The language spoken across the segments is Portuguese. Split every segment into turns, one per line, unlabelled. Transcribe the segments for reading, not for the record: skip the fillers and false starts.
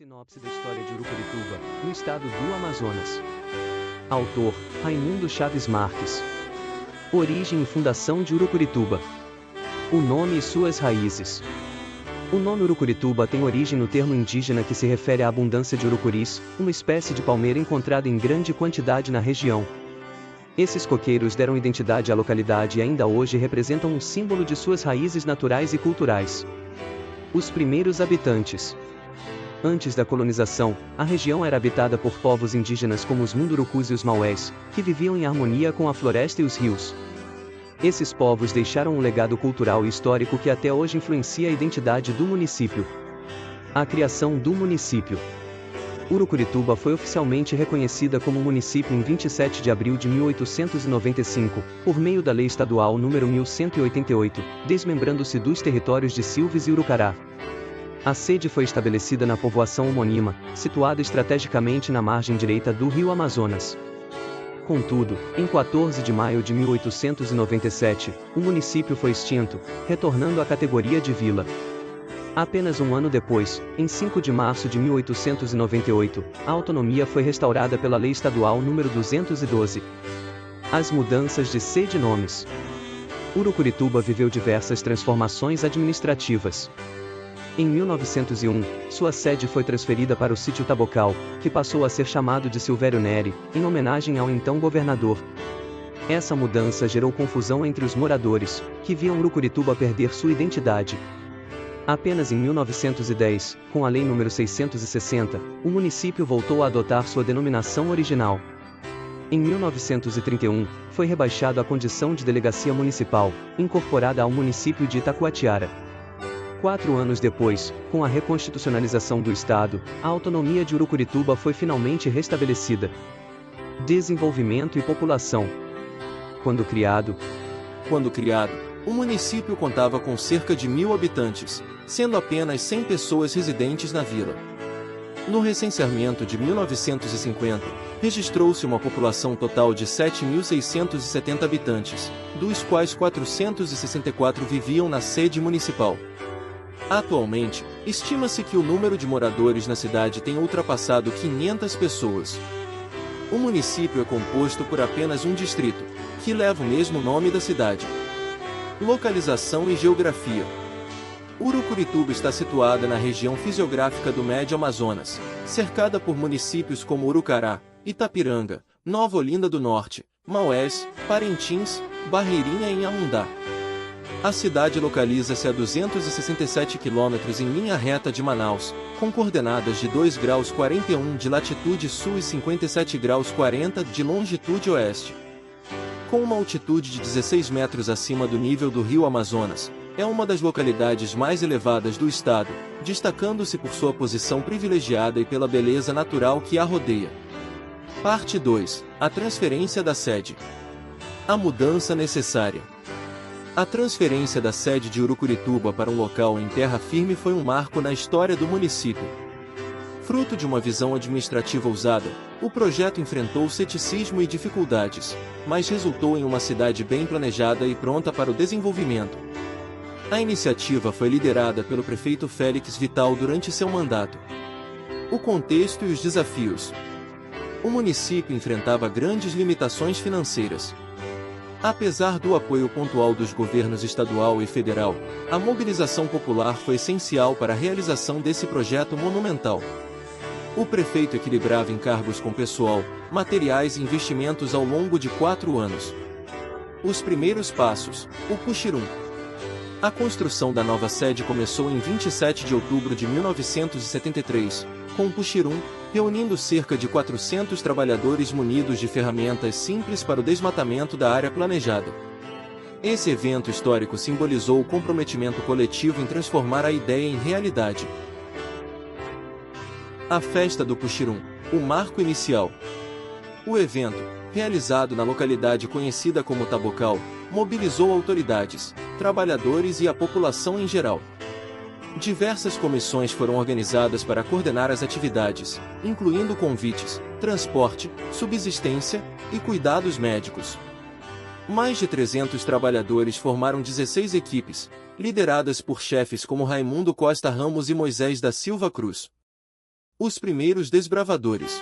Sinopse da história de Urucurituba, no estado do Amazonas. Autor, Raimundo Chaves Marques. Origem e fundação de Urucurituba. O nome e suas raízes. O nome Urucurituba tem origem no termo indígena que se refere à abundância de urucuris, uma espécie de palmeira encontrada em grande quantidade na região. Esses coqueiros deram identidade à localidade e ainda hoje representam um símbolo de suas raízes naturais e culturais. Os primeiros habitantes. Antes da colonização, a região era habitada por povos indígenas como os Mundurucus e os Maués, que viviam em harmonia com a floresta e os rios. Esses povos deixaram um legado cultural e histórico que até hoje influencia a identidade do município. A criação do município. Urucurituba foi oficialmente reconhecida como município em 27 de abril de 1895, por meio da Lei Estadual nº 1188, desmembrando-se dos territórios de Silves e Urucará. A sede foi estabelecida na povoação homônima, situada estrategicamente na margem direita do rio Amazonas. Contudo, em 14 de maio de 1897, o município foi extinto, retornando à categoria de vila. Apenas um ano depois, em 5 de março de 1898, a autonomia foi restaurada pela Lei Estadual nº 212. As mudanças de sede e nomes. Urucurituba viveu diversas transformações administrativas. Em 1901, sua sede foi transferida para o sítio Tabocal, que passou a ser chamado de Silvério Neri, em homenagem ao então governador. Essa mudança gerou confusão entre os moradores, que viam Urucurituba perder sua identidade. Apenas em 1910, com a Lei nº 660, o município voltou a adotar sua denominação original. Em 1931, foi rebaixado à condição de delegacia municipal, incorporada ao município de Itacoatiara. 4 anos depois, com a reconstitucionalização do Estado, a autonomia de Urucurituba foi finalmente restabelecida. Desenvolvimento e população. Quando criado, o município contava com cerca de 1.000 habitantes, sendo apenas 100 pessoas residentes na vila. No recenseamento de 1950, registrou-se uma população total de 7.670 habitantes, dos quais 464 viviam na sede municipal. Atualmente, estima-se que o número de moradores na cidade tenha ultrapassado 500 pessoas. O município é composto por apenas um distrito, que leva o mesmo nome da cidade. Localização e geografia. Urucurituba está situada na região fisiográfica do Médio Amazonas, cercada por municípios como Urucará, Itapiranga, Nova Olinda do Norte, Maués, Parintins, Barreirinha e Inhamundá. A cidade localiza-se a 267 km em linha reta de Manaus, com coordenadas de 2 graus 41 de latitude sul e 57 graus 40 de longitude oeste. Com uma altitude de 16 metros acima do nível do rio Amazonas, é uma das localidades mais elevadas do estado, destacando-se por sua posição privilegiada e pela beleza natural que a rodeia. Parte 2. A transferência da sede. A mudança necessária. A transferência da sede de Urucurituba para um local em terra firme foi um marco na história do município. Fruto de uma visão administrativa ousada, o projeto enfrentou ceticismo e dificuldades, mas resultou em uma cidade bem planejada e pronta para o desenvolvimento. A iniciativa foi liderada pelo prefeito Félix Vital durante seu mandato. O contexto e os desafios. O município enfrentava grandes limitações financeiras. Apesar do apoio pontual dos governos estadual e federal, a mobilização popular foi essencial para a realização desse projeto monumental. O prefeito equilibrava encargos com pessoal, materiais e investimentos ao longo de 4 anos. Os primeiros passos. O Puxirum. A construção da nova sede começou em 27 de outubro de 1973, com o Puxirum, reunindo cerca de 400 trabalhadores munidos de ferramentas simples para o desmatamento da área planejada. Esse evento histórico simbolizou o comprometimento coletivo em transformar a ideia em realidade. A Festa do Puxirum, o marco inicial. O evento, realizado na localidade conhecida como Tabocal, mobilizou autoridades, trabalhadores e a população em geral. Diversas comissões foram organizadas para coordenar as atividades, incluindo convites, transporte, subsistência e cuidados médicos. Mais de 300 trabalhadores formaram 16 equipes, lideradas por chefes como Raimundo Costa Ramos e Moisés da Silva Cruz.
Os primeiros desbravadores.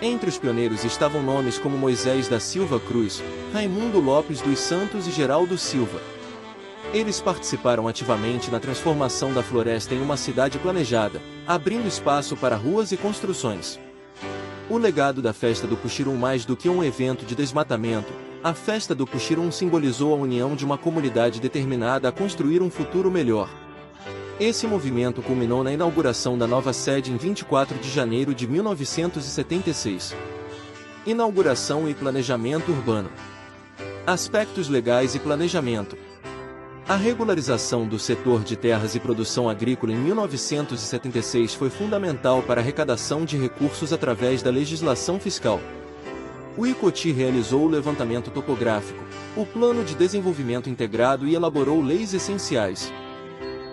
Entre os pioneiros estavam nomes como Moisés da Silva Cruz, Raimundo Lopes dos Santos e Geraldo Silva. Eles participaram ativamente na transformação da floresta em uma cidade planejada, abrindo espaço para ruas e construções. O legado da Festa do Puxirum, mais do que um evento de desmatamento, a Festa do Puxirum simbolizou a união de uma comunidade determinada a construir um futuro melhor. Esse movimento culminou na inauguração da nova sede em 24 de janeiro de 1976. Inauguração e planejamento urbano. Aspectos legais e planejamento. A regularização do setor de terras e produção agrícola em 1976 foi fundamental para a arrecadação de recursos através da legislação fiscal. O ICOTI realizou o levantamento topográfico, o plano de desenvolvimento integrado e elaborou leis essenciais.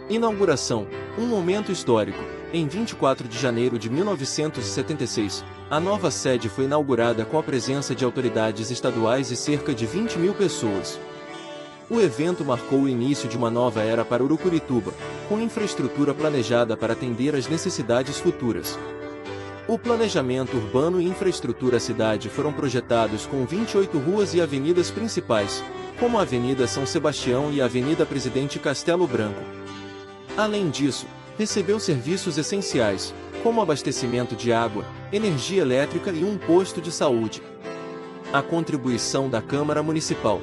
Inauguração, um momento histórico. Em 24 de janeiro de 1976, a nova sede foi inaugurada com a presença de autoridades estaduais e cerca de 20 mil pessoas. O evento marcou o início de uma nova era para Urucurituba, com infraestrutura planejada para atender às necessidades futuras. O planejamento urbano e infraestrutura cidade foram projetados com 28 ruas e avenidas principais, como a Avenida São Sebastião e a Avenida Presidente Castelo Branco. Além disso, recebeu serviços essenciais, como abastecimento de água, energia elétrica e um posto de saúde. A contribuição da Câmara Municipal.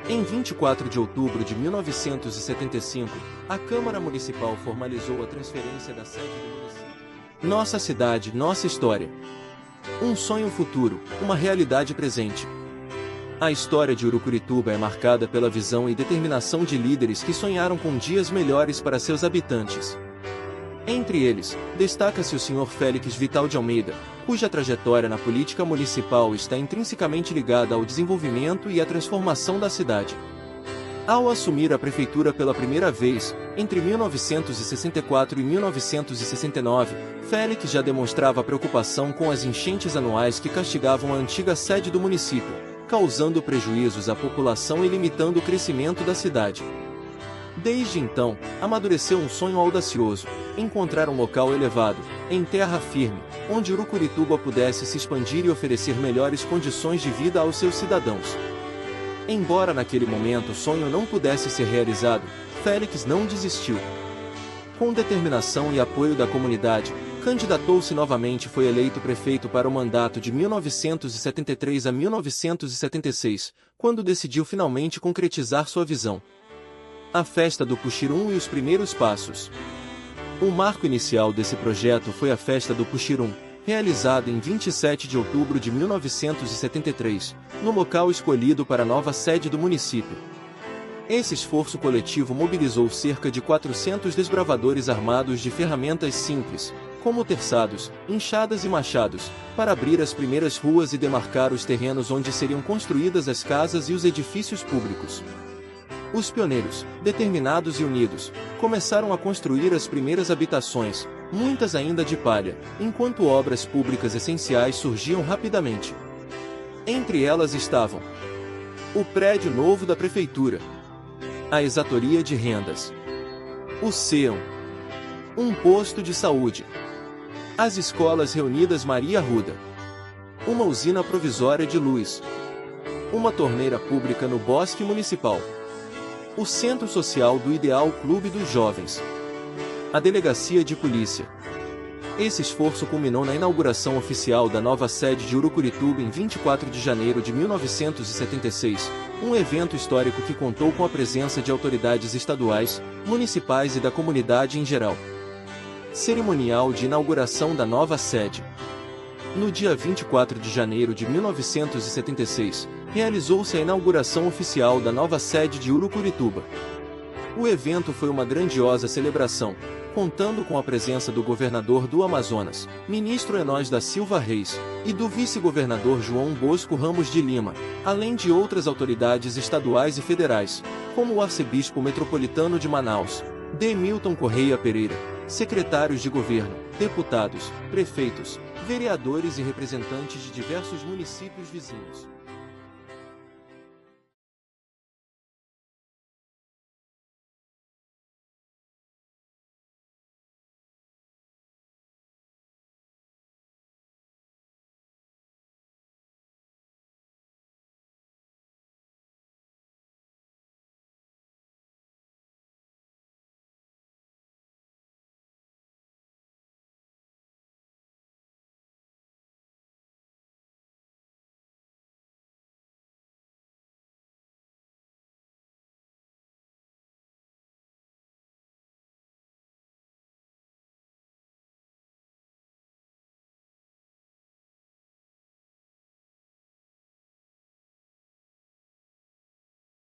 Em 24 de outubro de 1975, a Câmara Municipal formalizou a transferência da sede do município. Nossa cidade, nossa história. Um sonho futuro, uma realidade presente. A história de Urucurituba é marcada pela visão e determinação de líderes que sonharam com dias melhores para seus habitantes. Entre eles, destaca-se o Sr. Félix Vital de Almeida, cuja trajetória na política municipal está intrinsecamente ligada ao desenvolvimento e à transformação da cidade. Ao assumir a prefeitura pela primeira vez, entre 1964 e 1969, Félix já demonstrava preocupação com as enchentes anuais que castigavam a antiga sede do município, causando prejuízos à população e limitando o crescimento da cidade. Desde então, amadureceu um sonho audacioso: encontrar um local elevado, em terra firme, onde Urucurituba pudesse se expandir e oferecer melhores condições de vida aos seus cidadãos. Embora naquele momento o sonho não pudesse ser realizado, Félix não desistiu. Com determinação e apoio da comunidade, candidatou-se novamente e foi eleito prefeito para o mandato de 1973 a 1976, quando decidiu finalmente concretizar sua visão. A Festa do Puxirum e os primeiros passos. O marco inicial desse projeto foi a Festa do Puxirum, realizada em 27 de outubro de 1973, no local escolhido para a nova sede do município. Esse esforço coletivo mobilizou cerca de 400 desbravadores armados de ferramentas simples, como terçados, enxadas e machados, para abrir as primeiras ruas e demarcar os terrenos onde seriam construídas as casas e os edifícios públicos. Os pioneiros, determinados e unidos, começaram a construir as primeiras habitações, muitas ainda de palha, enquanto obras públicas essenciais surgiam rapidamente. Entre elas estavam o prédio novo da prefeitura, a exatoria de rendas, o CEAM, um posto de saúde, as escolas reunidas Maria Arruda, uma usina provisória de luz, uma torneira pública no Bosque Municipal, o Centro Social do Ideal Clube dos Jovens, a Delegacia de Polícia. Esse esforço culminou na inauguração oficial da nova sede de Urucurituba em 24 de janeiro de 1976, um evento histórico que contou com a presença de autoridades estaduais, municipais e da comunidade em geral. Cerimonial de inauguração da nova sede. No dia 24 de janeiro de 1976, realizou-se a inauguração oficial da nova sede de Urucurituba. O evento foi uma grandiosa celebração, contando com a presença do governador do Amazonas, ministro Enós da Silva Reis, e do vice-governador João Bosco Ramos de Lima, além de outras autoridades estaduais e federais, como o arcebispo metropolitano de Manaus, D. Milton Correia Pereira, secretários de governo, deputados, prefeitos, vereadores e representantes de diversos municípios vizinhos.